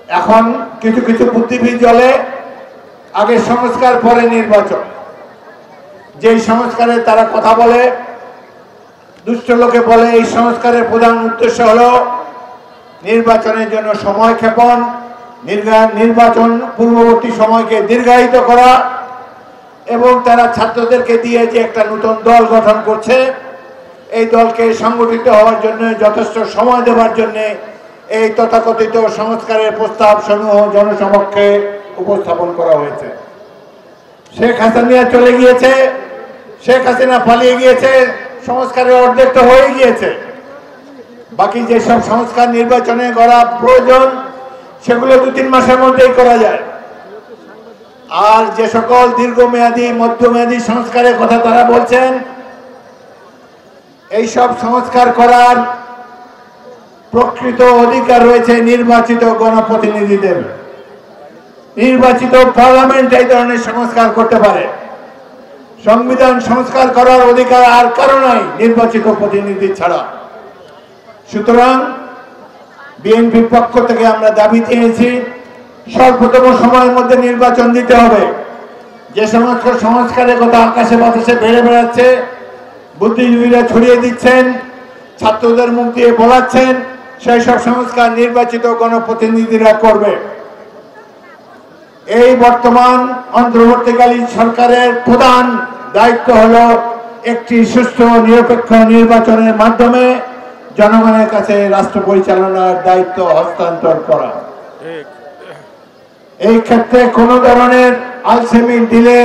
এখন কিছু কিছু বুদ্ধিবীদ চলে আগে সংস্কার পরে নির্বাচন। যেই সংস্কারে তারা কথা বলে, দুষ্ট লোকে বলে এই সংস্কারের প্রধান উদ্দেশ্য হলো নির্বাচনের জন্য সময় ক্ষেপণ, নির্বাচন পূর্ববর্তী সময়কে দীর্ঘায়িত করা, এবং তারা ছাত্রদেরকে দিয়ে যে একটা নতুন দল গঠন করছে, এই দলকে সংগঠিত হওয়ার জন্য যথেষ্ট সময় দেওয়ার জন্য এই তথাকথিত সংস্কারের প্রস্তাব সমূহ জনসমক্ষে উপস্থাপন করা হয়েছে। শেখ হাসিনা চলে গিয়েছে, শেখ হাসিনা পালিয়ে গিয়েছে, সংস্কারের অর্ধেক তো হয়ে গিয়েছে। বাকি যেসব সংস্কার নির্বাচনে করা প্রয়োজন সেগুলো 2-3 মাসের মধ্যেই করা যায়। আর যে সকল দীর্ঘমেয়াদী মধ্যমেয়াদী সংস্কারের কথা তারা বলছেন, এই সব সংস্কার করার প্রকৃত অধিকার রয়েছে নির্বাচিত গণপ্রতিনিধিদের। নির্বাচিত পার্লামেন্ট এই ধরনের সংস্কার করতে পারে। সংবিধান সংস্কার করার অধিকার আর কারো নাই নির্বাচিত প্রতিনিধি ছাড়া। সুতরাং বিএনপির পক্ষ থেকে আমরা দাবি দিয়েছি স্বল্পতম সময়ের মধ্যে নির্বাচন দিতে হবে। যে সমস্ত সংস্কারের কথা আকাশে বাতাসে বেড়ে বেড়াচ্ছে, বুদ্ধিজীবীরা ছড়িয়ে দিচ্ছেন, ছাত্রদের মুখ দিয়ে বলাচ্ছেন, সেই সব সংস্কার নির্বাচিত গণপ্রতিনিধিরা করবে। এই বর্তমান অন্তর্বর্তীকালীন সরকারের প্রধান দায়িত্ব হলো একটি সুষ্ঠু নিরপেক্ষ নির্বাচনের মাধ্যমে জনগণের কাছে রাষ্ট্র পরিচালনার দায়িত্ব হস্তান্তর করা। এই ক্ষেত্রে কোনো ধরনের আলসেমি দিলে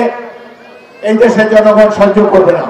এই দেশের জনগণ সহ্য করবে না।